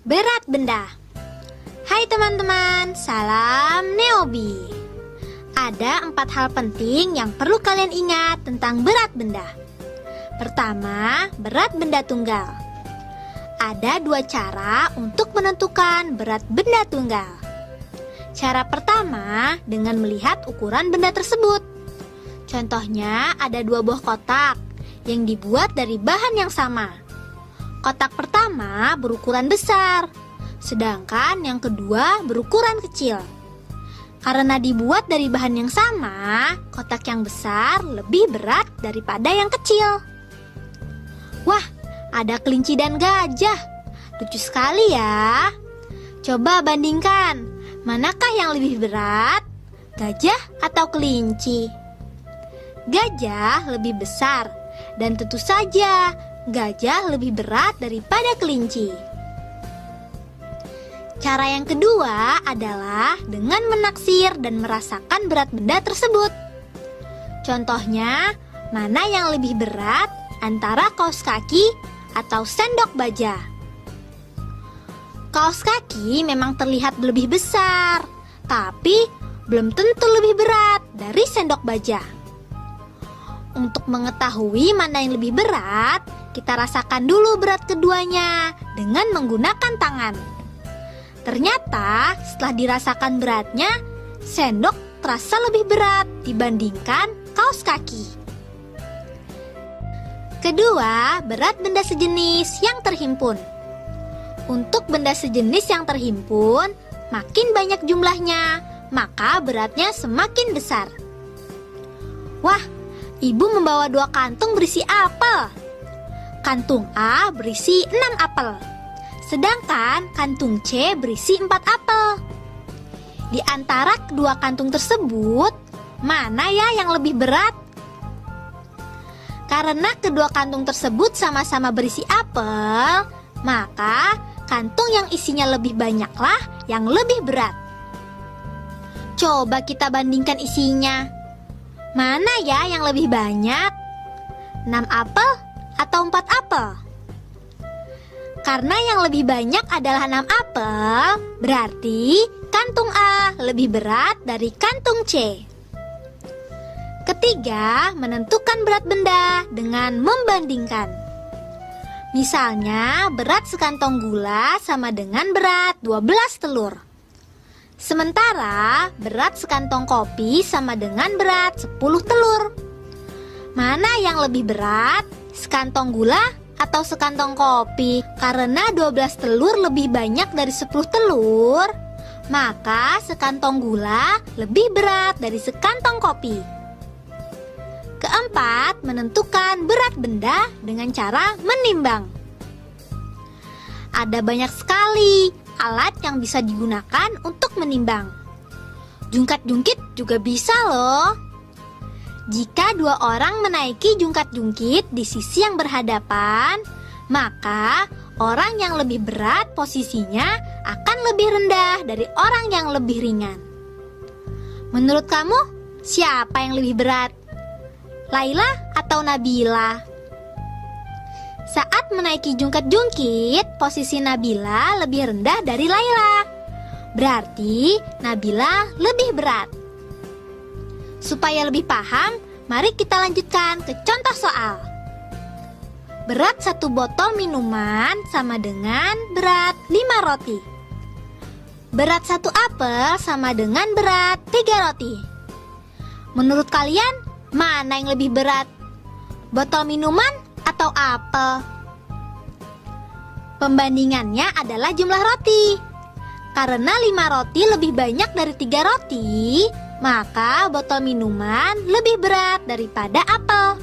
Berat benda. Hai teman-teman, salam Neobi. Ada 4 hal penting yang perlu kalian ingat tentang berat benda. Pertama, berat benda tunggal. Ada 2 cara untuk menentukan berat benda tunggal. Cara pertama dengan melihat ukuran benda tersebut. Contohnya ada 2 buah kotak yang dibuat dari bahan yang sama. Kotak pertama berukuran besar, sedangkan yang kedua berukuran kecil. Karena dibuat dari bahan yang sama, kotak yang besar lebih berat daripada yang kecil. Wah, ada kelinci dan gajah. Lucu sekali ya. Coba bandingkan, manakah yang lebih berat? Gajah atau kelinci? Gajah lebih besar, dan tentu saja gajah lebih berat daripada kelinci. Cara yang kedua adalah dengan menaksir dan merasakan berat benda tersebut. Contohnya, mana yang lebih berat antara kaos kaki atau sendok baja? Kaos kaki memang terlihat lebih besar, tapi belum tentu lebih berat dari sendok baja. Untuk mengetahui mana yang lebih berat, kita rasakan dulu berat keduanya dengan menggunakan tangan. Ternyata setelah dirasakan beratnya, sendok terasa lebih berat dibandingkan kaos kaki. Kedua, berat benda sejenis yang terhimpun. Untuk benda sejenis yang terhimpun, makin banyak jumlahnya, maka beratnya semakin besar. Wah, ibu membawa 2 kantung berisi apel. Kantung A berisi 6 apel, sedangkan kantung C berisi 4 apel. Di antara kedua kantung tersebut, mana ya yang lebih berat? Karena kedua kantung tersebut sama-sama berisi apel, maka kantung yang isinya lebih banyaklah yang lebih berat. Coba kita bandingkan isinya. Mana ya yang lebih banyak? 6 apel atau 4 apel? Karena yang lebih banyak adalah 6 apel, berarti kantung A lebih berat dari kantung C. Ketiga, menentukan berat benda dengan membandingkan. Misalnya, berat sekantong gula sama dengan berat 12 telur. Sementara, berat sekantong kopi sama dengan berat 10 telur. Mana yang lebih berat? Sekantong gula atau sekantong kopi? Karena 12 telur lebih banyak dari 10 telur, maka sekantong gula lebih berat dari sekantong kopi. Keempat, menentukan berat benda dengan cara menimbang. Ada banyak sekali alat yang bisa digunakan untuk menimbang. Jungkat-jungkit juga bisa loh. Jika 2 orang menaiki jungkat-jungkit di sisi yang berhadapan, maka orang yang lebih berat posisinya akan lebih rendah dari orang yang lebih ringan. Menurut kamu, siapa yang lebih berat? Laila atau Nabila? Saat menaiki jungkat-jungkit, posisi Nabila lebih rendah dari Laila. Berarti Nabila lebih berat. Supaya lebih paham, mari kita lanjutkan ke contoh soal. Berat 1 botol minuman sama dengan berat 5 roti. Berat 1 apel sama dengan berat 3 roti. Menurut kalian, mana yang lebih berat? Botol minuman atau apel? Pembandingannya adalah jumlah roti. Karena 5 roti lebih banyak dari 3 roti, maka botol minuman lebih berat daripada apel.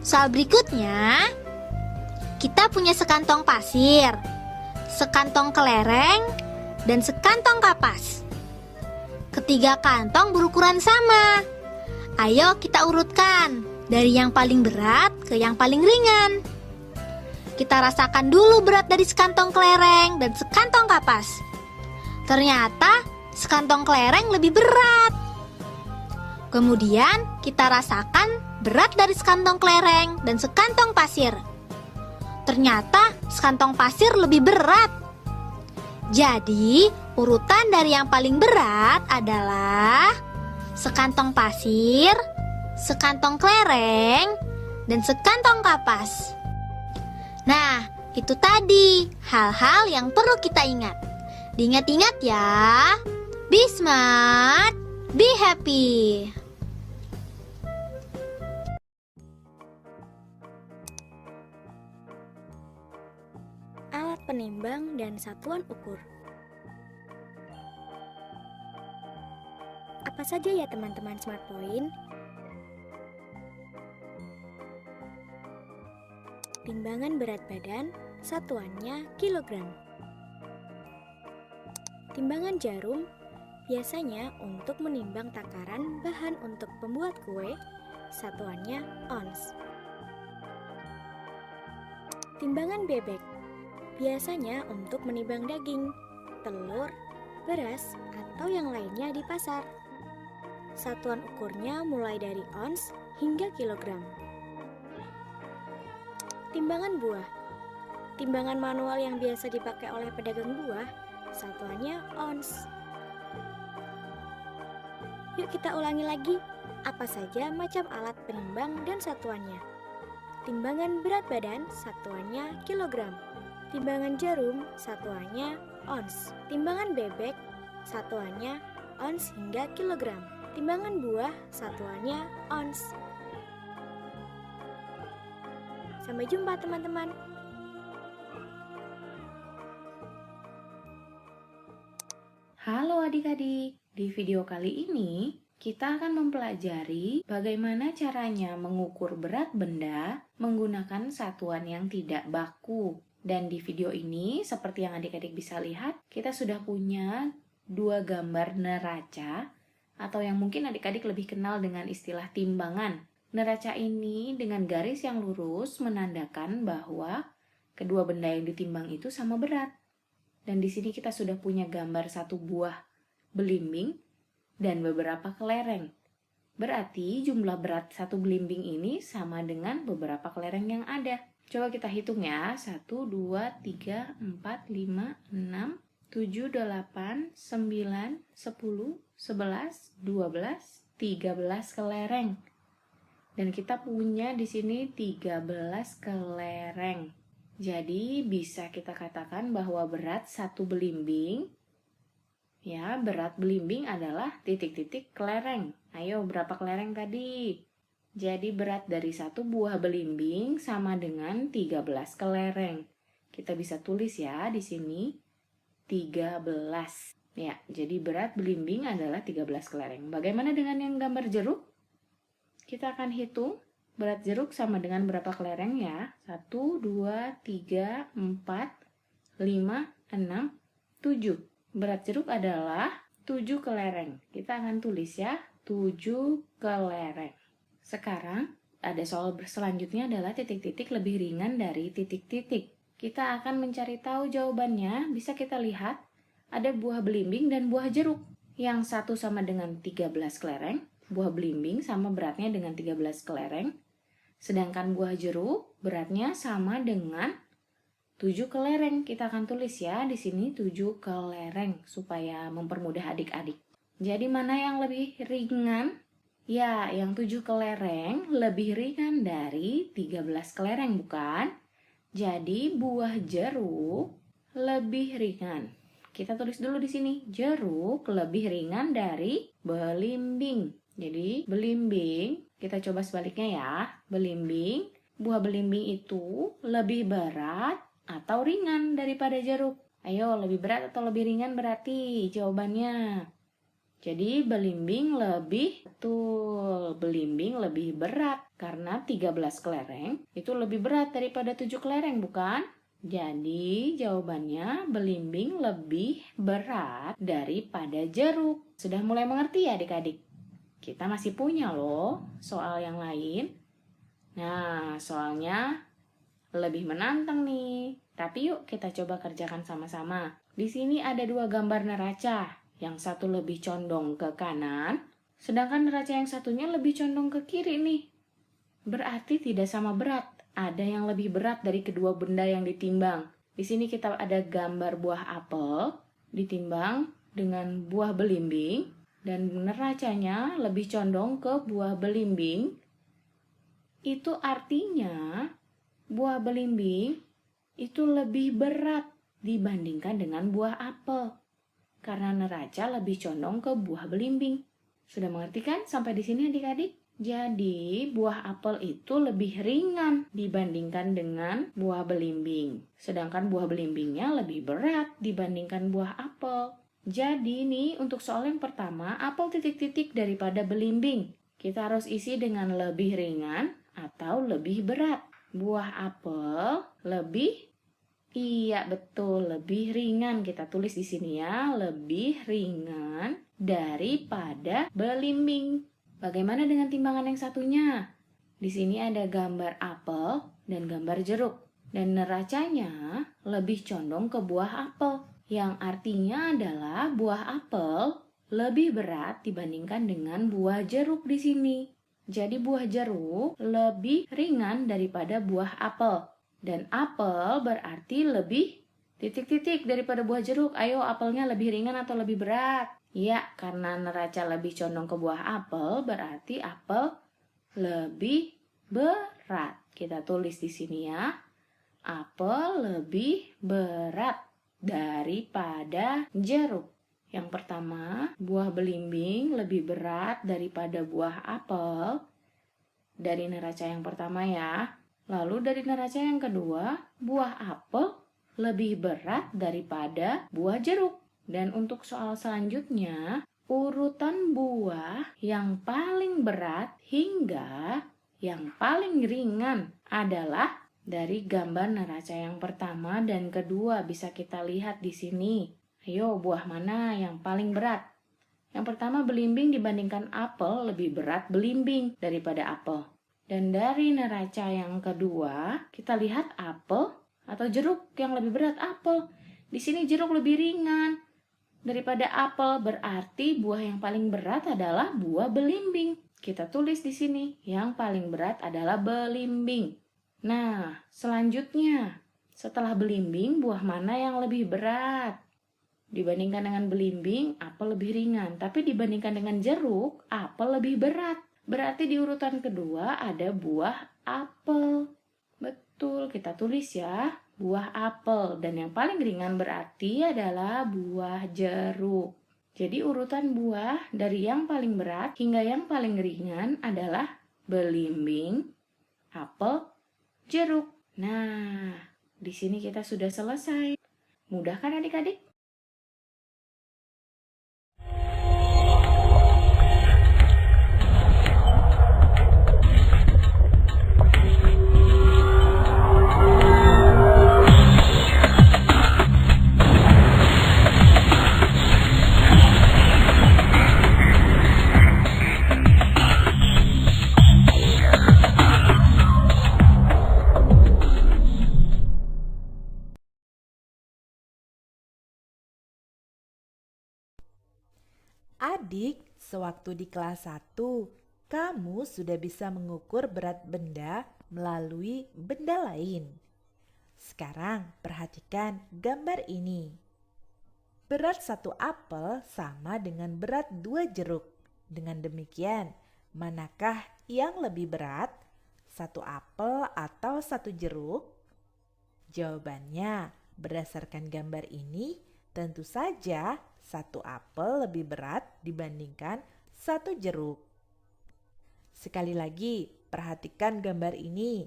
Soal berikutnya, kita punya sekantong pasir, sekantong kelereng, dan sekantong kapas. Ketiga kantong berukuran sama. Ayo kita urutkan dari yang paling berat ke yang paling ringan. Kita rasakan dulu berat dari sekantong kelereng dan sekantong kapas. Ternyata sekantong kelereng lebih berat. Kemudian kita rasakan berat dari sekantong kelereng dan sekantong pasir. Ternyata sekantong pasir lebih berat. Jadi, urutan dari yang paling berat adalah sekantong pasir, sekantong kelereng, dan sekantong kapas. Nah, itu tadi hal-hal yang perlu kita ingat. Diingat-ingat ya. Be smart, be happy. Alat penimbang dan satuan ukur. Apa saja ya teman-teman Smart Point? Timbangan berat badan, satuannya kilogram. Timbangan jarum, biasanya untuk menimbang takaran bahan untuk pembuat kue, satuannya ons. Timbangan bebek, biasanya untuk menimbang daging, telur, beras, atau yang lainnya di pasar. Satuan ukurnya mulai dari ons hingga kilogram. Timbangan buah, timbangan manual yang biasa dipakai oleh pedagang buah, satuannya ons. Yuk kita ulangi lagi, apa saja macam alat penimbang dan satuannya. Timbangan berat badan, satuannya kilogram. Timbangan jarum, satuannya ons. Timbangan bebek, satuannya ons hingga kilogram. Timbangan buah, satuannya ons. Sampai jumpa teman-teman. Halo adik-adik, di video kali ini kita akan mempelajari bagaimana caranya mengukur berat benda menggunakan satuan yang tidak baku. Dan di video ini, seperti yang adik-adik bisa lihat, kita sudah punya dua gambar neraca, atau yang mungkin adik-adik lebih kenal dengan istilah timbangan. Neraca ini dengan garis yang lurus menandakan bahwa kedua benda yang ditimbang itu sama berat. Dan di sini kita sudah punya gambar satu buah belimbing dan beberapa kelereng. Berarti jumlah berat satu belimbing ini sama dengan beberapa kelereng yang ada. Coba kita hitung ya. 1, 2, 3, 4, 5, 6, 7, 8, 9, 10, 11, 12, 13 kelereng. Dan kita punya di sini 13 kelereng. Jadi bisa kita katakan bahwa berat satu belimbing, ya berat belimbing adalah titik-titik kelereng. Ayo berapa kelereng tadi? Jadi berat dari satu buah belimbing sama dengan 13 kelereng. Kita bisa tulis ya di sini 13. Ya, jadi berat belimbing adalah 13 kelereng. Bagaimana dengan yang gambar jeruk? Kita akan hitung berat jeruk sama dengan berapa kelereng ya. 1, 2, 3, 4, 5, 6, 7. Berat jeruk adalah 7 kelereng. Kita akan tulis ya, 7 kelereng. Sekarang ada soal selanjutnya adalah titik-titik lebih ringan dari titik-titik. Kita akan mencari tahu jawabannya. Bisa kita lihat ada buah belimbing dan buah jeruk. Yang satu sama dengan 13 kelereng. Buah belimbing sama beratnya dengan 13 kelereng. Sedangkan buah jeruk beratnya sama dengan 7 kelereng. Kita akan tulis ya di sini 7 kelereng supaya mempermudah adik-adik. Jadi mana yang lebih ringan? Ya, yang 7 kelereng lebih ringan dari 13 kelereng, bukan? Jadi buah jeruk lebih ringan. Kita tulis dulu di sini, jeruk lebih ringan dari belimbing. Jadi belimbing, kita coba sebaliknya ya. Belimbing, buah belimbing itu lebih berat atau ringan daripada jeruk. Ayo, lebih berat atau lebih ringan berarti jawabannya. Jadi belimbing lebih berat karena 13 kelereng itu lebih berat daripada 7 kelereng, bukan? Jadi jawabannya belimbing lebih berat daripada jeruk. Sudah mulai mengerti ya adik-adik? Kita masih punya loh soal yang lain. Nah, soalnya lebih menantang nih. Tapi yuk kita coba kerjakan sama-sama. Di sini ada dua gambar neraca. Yang satu lebih condong ke kanan, sedangkan neraca yang satunya lebih condong ke kiri nih. Berarti tidak sama berat. ada yang lebih berat dari kedua benda yang ditimbang. Di sini kita ada gambar buah apel ditimbang dengan buah belimbing dan neracanya lebih condong ke buah belimbing. Itu artinya buah belimbing itu lebih berat dibandingkan dengan buah apel karena neraca lebih condong ke buah belimbing. Sudah mengerti kan sampai di sini adik-adik? Jadi, buah apel itu lebih ringan dibandingkan dengan buah belimbing. Sedangkan buah belimbingnya lebih berat dibandingkan buah apel. Jadi, nih untuk soal yang pertama, apel titik-titik daripada belimbing. Kita harus isi dengan lebih ringan atau lebih berat. Buah apel lebih, iya betul, lebih ringan. Kita tulis di sini ya, lebih ringan daripada belimbing. Bagaimana dengan timbangan yang satunya? Di sini ada gambar apel dan gambar jeruk. Dan neracanya lebih condong ke buah apel. Yang artinya adalah buah apel lebih berat dibandingkan dengan buah jeruk di sini. Jadi buah jeruk lebih ringan daripada buah apel. Dan apel berarti lebih titik-titik daripada buah jeruk. Ayo, apelnya lebih ringan atau lebih berat? Ya, karena neraca lebih condong ke buah apel, berarti apel lebih berat. Kita tulis di sini ya. Apel lebih berat daripada jeruk. Yang pertama, buah belimbing lebih berat daripada buah apel. Dari neraca yang pertama ya. Lalu dari neraca yang kedua, buah apel lebih berat daripada buah jeruk. Dan untuk soal selanjutnya, urutan buah yang paling berat hingga yang paling ringan adalah dari gambar neraca yang pertama dan kedua. Bisa kita lihat di sini. Ayo, buah mana yang paling berat? Yang pertama, belimbing dibandingkan apel lebih berat belimbing daripada apel. Dan dari neraca yang kedua, kita lihat apel atau jeruk yang lebih berat apel. Di sini jeruk lebih ringan daripada apel, berarti buah yang paling berat adalah buah belimbing. Kita tulis di sini, yang paling berat adalah belimbing. Nah, selanjutnya, setelah belimbing, buah mana yang lebih berat? Dibandingkan dengan belimbing, apel lebih ringan. Tapi dibandingkan dengan jeruk, apel lebih berat. Berarti di urutan kedua ada buah apel. Betul, kita tulis ya. Buah apel, dan yang paling ringan berarti adalah buah jeruk. Jadi urutan buah dari yang paling berat hingga yang paling ringan adalah belimbing, apel, jeruk. Nah, di sini kita sudah selesai. Mudah kan adik-adik? Adik, sewaktu di kelas 1, kamu sudah bisa mengukur berat benda melalui benda lain. Sekarang perhatikan gambar ini. Berat 1 apel sama dengan berat 2 jeruk. Dengan demikian, manakah yang lebih berat? 1 apel atau 1 jeruk? Jawabannya, berdasarkan gambar ini, tentu saja 1 apel lebih berat dibandingkan 1 jeruk. Sekali lagi, perhatikan gambar ini.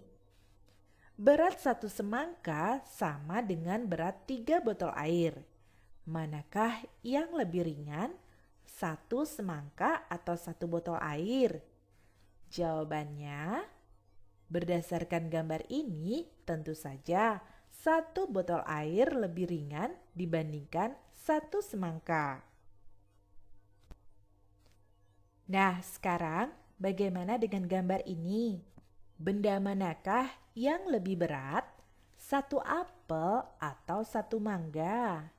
Berat 1 semangka sama dengan berat 3 botol air. Manakah yang lebih ringan? 1 semangka atau 1 botol air? Jawabannya, berdasarkan gambar ini, tentu saja 1 botol air lebih ringan dibandingkan 1 semangka. Nah, sekarang bagaimana dengan gambar ini? Benda manakah yang lebih berat? 1 apel atau 1 mangga?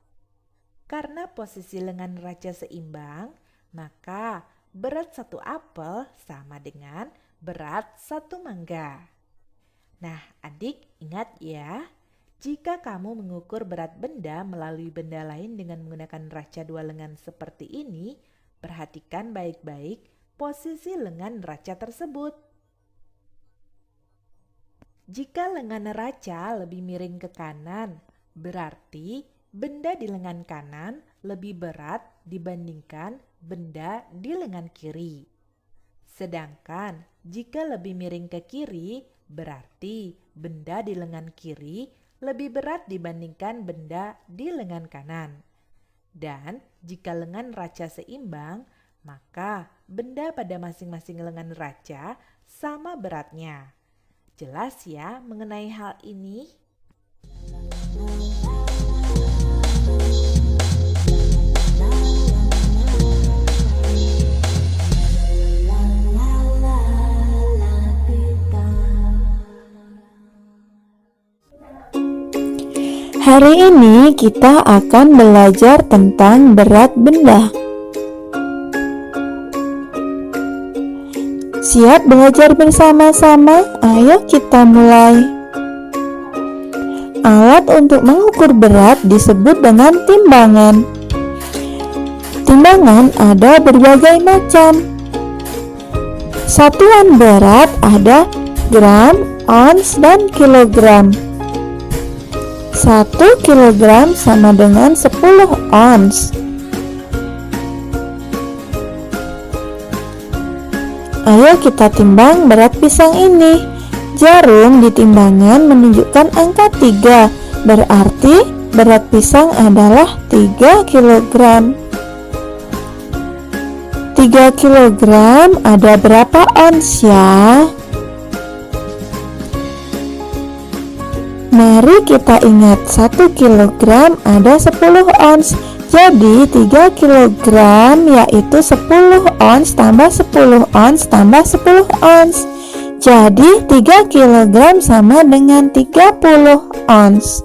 Karena posisi lengan neraca seimbang, maka berat 1 apel sama dengan berat 1 mangga. Nah, adik ingat ya, jika kamu mengukur berat benda melalui benda lain dengan menggunakan neraca 2 lengan seperti ini, perhatikan baik-baik posisi lengan neraca tersebut. Jika lengan neraca lebih miring ke kanan, berarti benda di lengan kanan lebih berat dibandingkan benda di lengan kiri. Sedangkan jika lebih miring ke kiri, berarti benda di lengan kiri lebih berat dibandingkan benda di lengan kanan. Dan jika lengan neraca seimbang, maka benda pada masing-masing lengan neraca sama beratnya. Jelas ya mengenai hal ini? Hari ini kita akan belajar tentang berat benda. Siap belajar bersama-sama? Ayo kita mulai. Alat untuk mengukur berat disebut dengan timbangan. Timbangan ada berbagai macam. Satuan berat ada gram, ons, dan kilogram. 1 kilogram sama dengan 10 ons. Ayo kita timbang berat pisang ini. Jarum di timbangan menunjukkan angka 3, berarti berat pisang adalah 3 kilogram. 3 kilogram ada berapa ons ya? Mari kita ingat 1 kilogram ada 10 ons. Jadi 3 kilogram yaitu 10 ons tambah 10 ons tambah 10 ons. Jadi 3 kilogram sama dengan 30 ons.